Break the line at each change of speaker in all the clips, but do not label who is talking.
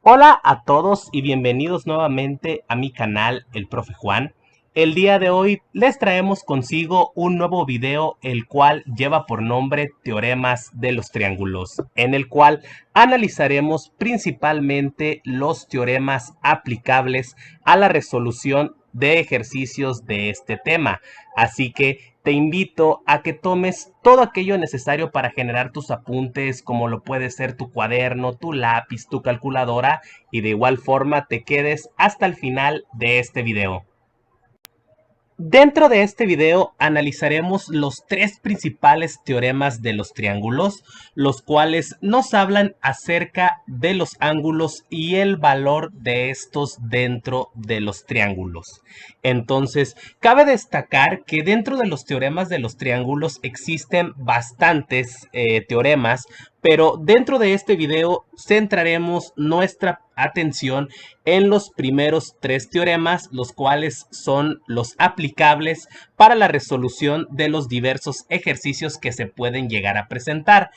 Hola a todos y bienvenidos nuevamente a mi canal, el Profe Juan. El día de hoy les traemos consigo un nuevo video, el cual lleva por nombre Teoremas de los Triángulos, en el cual analizaremos principalmente los teoremas aplicables a la resolución de ejercicios de este tema. Así que te invito a que tomes todo aquello necesario para generar tus apuntes, como lo puede ser tu cuaderno, tu lápiz, tu calculadora, y de igual forma te quedes hasta el final de este video. Dentro de este video analizaremos los tres principales teoremas de los triángulos, los cuales nos hablan acerca de los ángulos y el valor de estos dentro de los triángulos. Entonces, cabe destacar que dentro de los teoremas de los triángulos existen bastantes teoremas, pero dentro de este video centraremos nuestra atención en los primeros tres teoremas, los cuales son los aplicables para la resolución de los diversos ejercicios que se pueden llegar a presentar.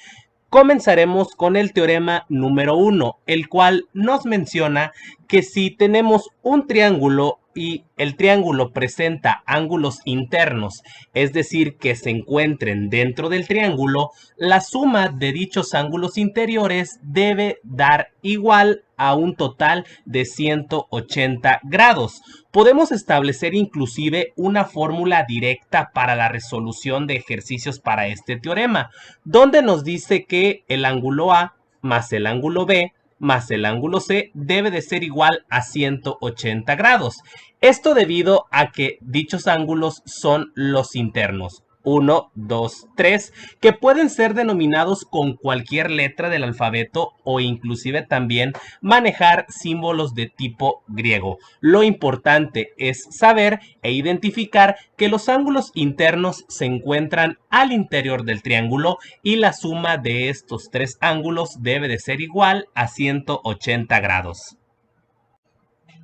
Comenzaremos con el teorema número 1, el cual nos menciona que si tenemos un triángulo y el triángulo presenta ángulos internos, es decir, que se encuentren dentro del triángulo, la suma de dichos ángulos interiores debe dar igual a un total de 180 grados. Podemos establecer inclusive una fórmula directa para la resolución de ejercicios para este teorema, donde nos dice que el ángulo A más el ángulo B más el ángulo C debe de ser igual a 180 grados. Esto debido a que dichos ángulos son los internos. 1, 2, 3, que pueden ser denominados con cualquier letra del alfabeto o inclusive también manejar símbolos de tipo griego. Lo importante es saber e identificar que los ángulos internos se encuentran al interior del triángulo y la suma de estos tres ángulos debe de ser igual a 180 grados.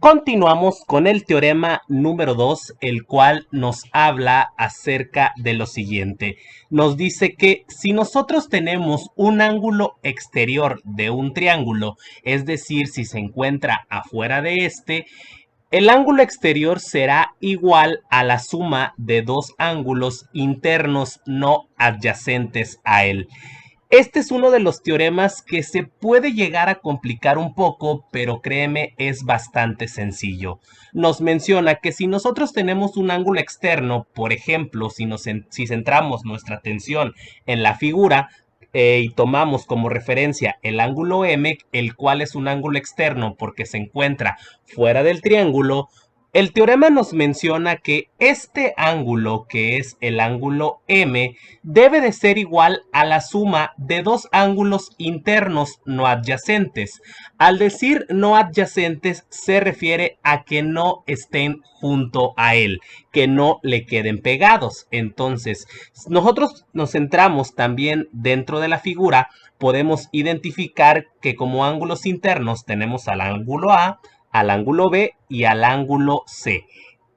Continuamos con el teorema número 2, el cual nos habla acerca de lo siguiente. Nos dice que si nosotros tenemos un ángulo exterior de un triángulo, es decir, si se encuentra afuera de este, el ángulo exterior será igual a la suma de dos ángulos internos no adyacentes a él. Este es uno de los teoremas que se puede llegar a complicar un poco, pero créeme, es bastante sencillo. Nos menciona que si nosotros tenemos un ángulo externo, por ejemplo, si centramos nuestra atención en la figura, y tomamos como referencia el ángulo M, el cual es un ángulo externo porque se encuentra fuera del triángulo, el teorema nos menciona que este ángulo, que es el ángulo M, debe de ser igual a la suma de dos ángulos internos no adyacentes. Al decir no adyacentes se refiere a que no estén junto a él, que no le queden pegados. Entonces, nosotros nos centramos también dentro de la figura, podemos identificar que como ángulos internos tenemos al ángulo A, al ángulo B y al ángulo C.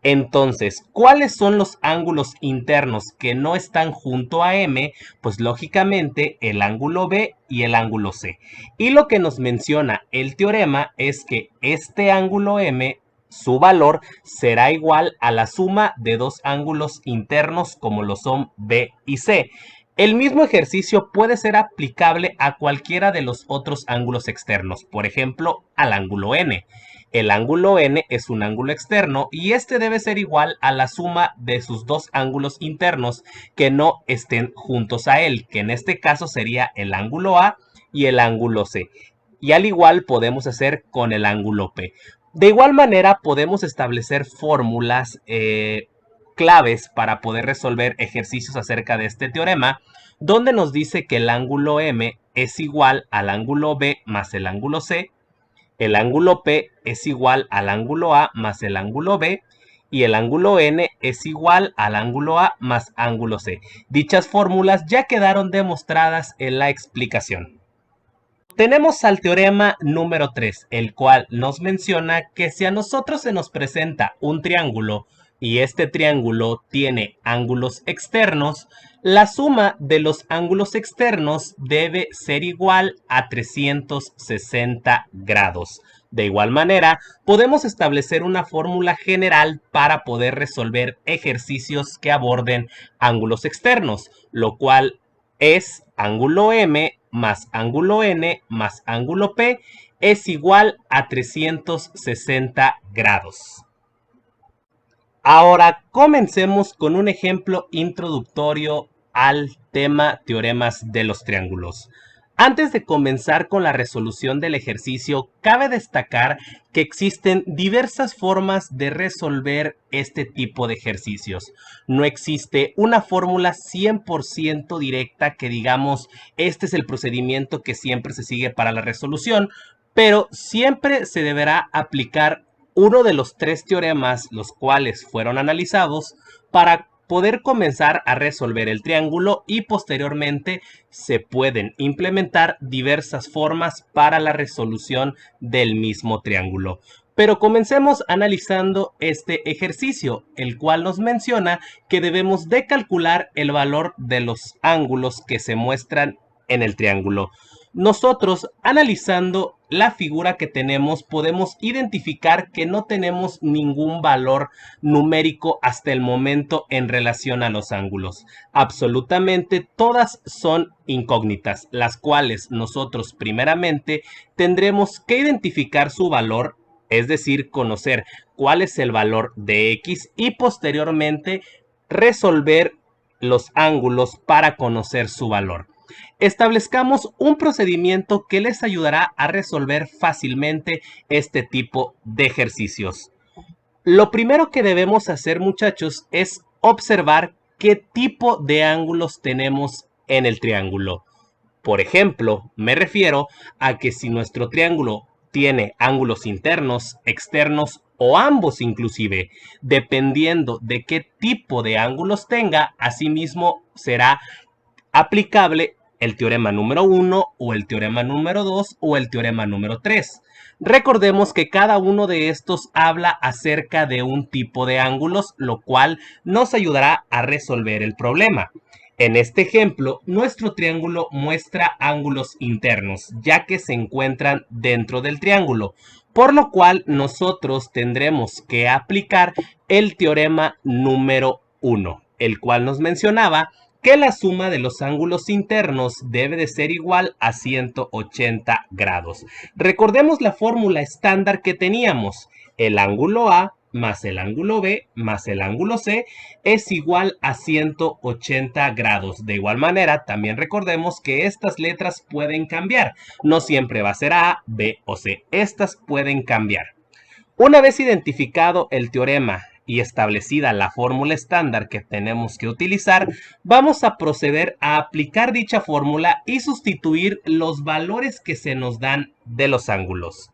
Entonces, ¿cuáles son los ángulos internos que no están junto a M? Pues lógicamente el ángulo B y el ángulo C. Y lo que nos menciona el teorema es que este ángulo M, su valor será igual a la suma de dos ángulos internos como lo son B y C. El mismo ejercicio puede ser aplicable a cualquiera de los otros ángulos externos, por ejemplo, al ángulo N. El ángulo N es un ángulo externo y este debe ser igual a la suma de sus dos ángulos internos que no estén juntos a él, que en este caso sería el ángulo A y el ángulo C. Y al igual podemos hacer con el ángulo P. De igual manera podemos establecer fórmulas claves para poder resolver ejercicios acerca de este teorema, donde nos dice que el ángulo M es igual al ángulo B más el ángulo C, el ángulo P es igual al ángulo A más el ángulo B y el ángulo N es igual al ángulo A más ángulo C. Dichas fórmulas ya quedaron demostradas en la explicación. Tenemos al teorema número 3, el cual nos menciona que si a nosotros se nos presenta un triángulo y este triángulo tiene ángulos externos, la suma de los ángulos externos debe ser igual a 360 grados. De igual manera, podemos establecer una fórmula general para poder resolver ejercicios que aborden ángulos externos, lo cual es ángulo M más ángulo N más ángulo P es igual a 360 grados. Ahora comencemos con un ejemplo introductorio al tema teoremas de los triángulos. Antes de comenzar con la resolución del ejercicio, cabe destacar que existen diversas formas de resolver este tipo de ejercicios. No existe una fórmula 100% directa que digamos, este es el procedimiento que siempre se sigue para la resolución, pero siempre se deberá aplicar uno de los tres teoremas los cuales fueron analizados para poder comenzar a resolver el triángulo y posteriormente se pueden implementar diversas formas para la resolución del mismo triángulo. Pero comencemos analizando este ejercicio, el cual nos menciona que debemos de calcular el valor de los ángulos que se muestran en el triángulo. Nosotros, analizando la figura que tenemos, podemos identificar que no tenemos ningún valor numérico hasta el momento en relación a los ángulos. Absolutamente todas son incógnitas, las cuales nosotros primeramente tendremos que identificar su valor, es decir, conocer cuál es el valor de X y posteriormente resolver los ángulos para conocer su valor. Establezcamos un procedimiento que les ayudará a resolver fácilmente este tipo de ejercicios. Lo primero que debemos hacer, muchachos, es observar qué tipo de ángulos tenemos en el triángulo. Por ejemplo, me refiero a que si nuestro triángulo tiene ángulos internos, externos o ambos inclusive, dependiendo de qué tipo de ángulos tenga, asimismo será aplicable el teorema número 1 o el teorema número 2 o el teorema número 3. Recordemos que cada uno de estos habla acerca de un tipo de ángulos, lo cual nos ayudará a resolver el problema. En este ejemplo, nuestro triángulo muestra ángulos internos, ya que se encuentran dentro del triángulo, por lo cual nosotros tendremos que aplicar el teorema número 1, el cual nos mencionaba que la suma de los ángulos internos debe de ser igual a 180 grados. Recordemos la fórmula estándar que teníamos. El ángulo A más el ángulo B más el ángulo C es igual a 180 grados. De igual manera, también recordemos que estas letras pueden cambiar. No siempre va a ser A, B o C. Estas pueden cambiar. Una vez identificado el teorema y establecida la fórmula estándar que tenemos que utilizar, vamos a proceder a aplicar dicha fórmula y sustituir los valores que se nos dan de los ángulos.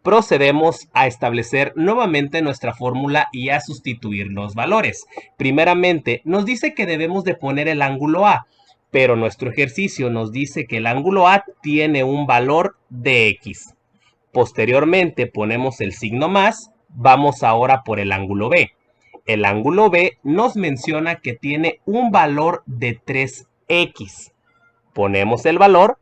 Procedemos a establecer nuevamente nuestra fórmula y a sustituir los valores. Primeramente, nos dice que debemos de poner el ángulo A, pero nuestro ejercicio nos dice que el ángulo A tiene un valor de X. Posteriormente ponemos el signo más, vamos ahora por el ángulo B. El ángulo B nos menciona que tiene un valor de 3x. Ponemos el valor,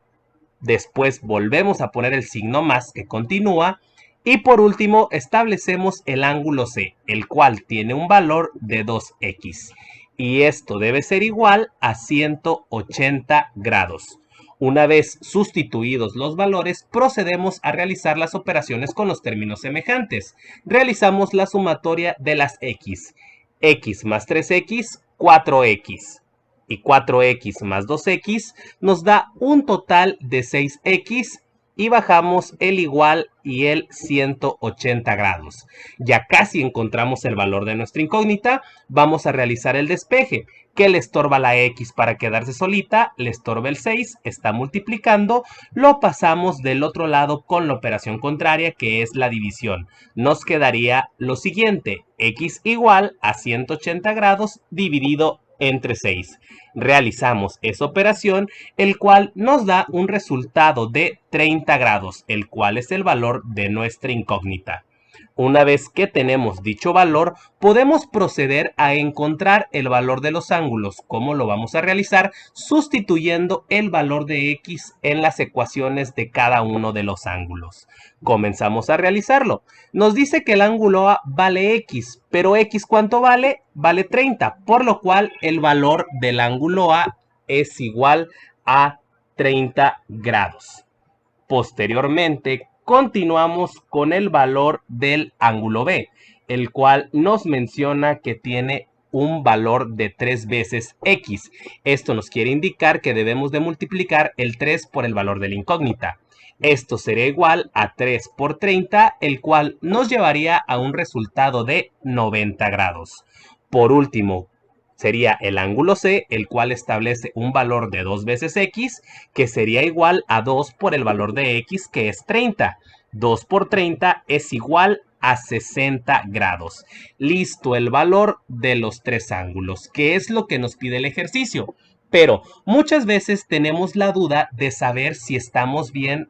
después volvemos a poner el signo más que continúa y por último establecemos el ángulo C, el cual tiene un valor de 2x. Y esto debe ser igual a 180 grados. Una vez sustituidos los valores, procedemos a realizar las operaciones con los términos semejantes. Realizamos la sumatoria de las x. X más 3x, 4x. Y 4x más 2x nos da un total de 6x y bajamos el igual y el 180 grados. Ya casi encontramos el valor de nuestra incógnita, vamos a realizar el despeje. ¿Qué le estorba la X para quedarse solita? Le estorba el 6, está multiplicando, lo pasamos del otro lado con la operación contraria que es la división. Nos quedaría lo siguiente, X igual a 180 grados dividido entre 6. Realizamos esa operación, el cual nos da un resultado de 30 grados, el cual es el valor de nuestra incógnita. Una vez que tenemos dicho valor, podemos proceder a encontrar el valor de los ángulos. ¿Cómo lo vamos a realizar? Sustituyendo el valor de x en las ecuaciones de cada uno de los ángulos. Comenzamos a realizarlo. Nos dice que el ángulo A vale x, pero x ¿cuánto vale? Vale 30, por lo cual el valor del ángulo A es igual a 30 grados. Posteriormente, continuamos con el valor del ángulo B, el cual nos menciona que tiene un valor de 3 veces x. Esto nos quiere indicar que debemos de multiplicar el 3 por el valor de la incógnita. Esto sería igual a 3 por 30, el cual nos llevaría a un resultado de 90 grados. Por último, sería el ángulo C, el cual establece un valor de 2 veces x, que sería igual a 2 por el valor de x, que es 30. 2 por 30 es igual a 60 grados. Listo el valor de los tres ángulos, que es lo que nos pide el ejercicio. Pero muchas veces tenemos la duda de saber si estamos bien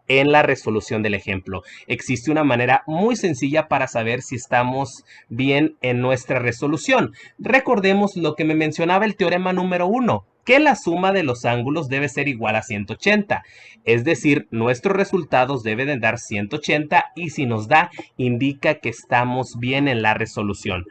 en la resolución del ejemplo. Existe una manera muy sencilla para saber si estamos bien en nuestra resolución. Recordemos lo que me mencionaba el teorema número 1, que la suma de los ángulos debe ser igual a 180. Es decir, nuestros resultados deben de dar 180 y si nos da, indica que estamos bien en la resolución.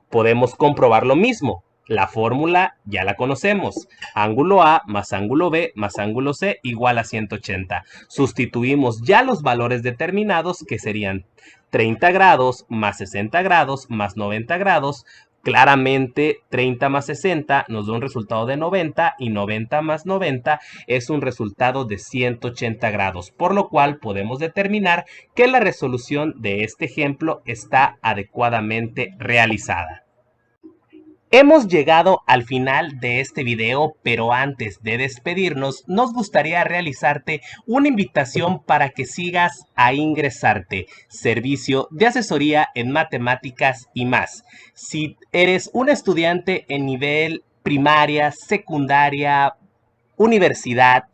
Podemos comprobar lo mismo. La fórmula ya la conocemos. Ángulo A más ángulo B más ángulo C igual a 180. Sustituimos ya los valores determinados, que serían 30 grados más 60 grados más 90 grados. Claramente 30 más 60 nos da un resultado de 90 y 90 más 90 es un resultado de 180 grados, por lo cual podemos determinar que la resolución de este ejemplo está adecuadamente realizada. Hemos llegado al final de este video, pero antes de despedirnos, nos gustaría realizarte una invitación para que sigas a Ingresarte, servicio de asesoría en matemáticas y más. Si eres un estudiante en nivel primaria, secundaria, universidad,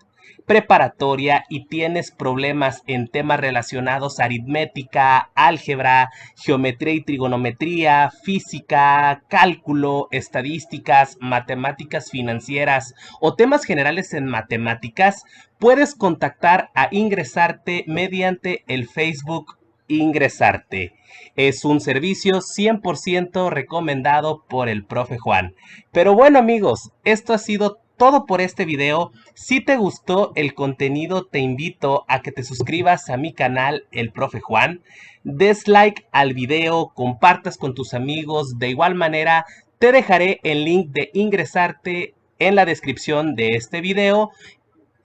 preparatoria y tienes problemas en temas relacionados a aritmética, álgebra, geometría y trigonometría, física, cálculo, estadísticas, matemáticas financieras o temas generales en matemáticas, puedes contactar a Ingresarte mediante el Facebook Ingresarte. Es un servicio 100% recomendado por el profe Juan. Pero bueno amigos, esto ha sido todo por este video. Si te gustó el contenido, te invito a que te suscribas a mi canal, el profe Juan, des like al video, compartas con tus amigos. De igual manera, te dejaré el link de Ingresarte en la descripción de este video.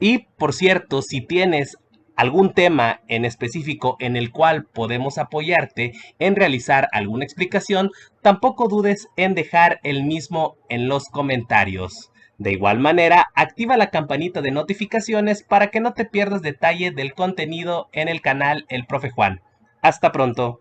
Y por cierto, si tienes algún tema en específico en el cual podemos apoyarte en realizar alguna explicación, tampoco dudes en dejar el mismo en los comentarios. De igual manera, activa la campanita de notificaciones para que no te pierdas detalle del contenido en el canal El Profe Juan. Hasta pronto.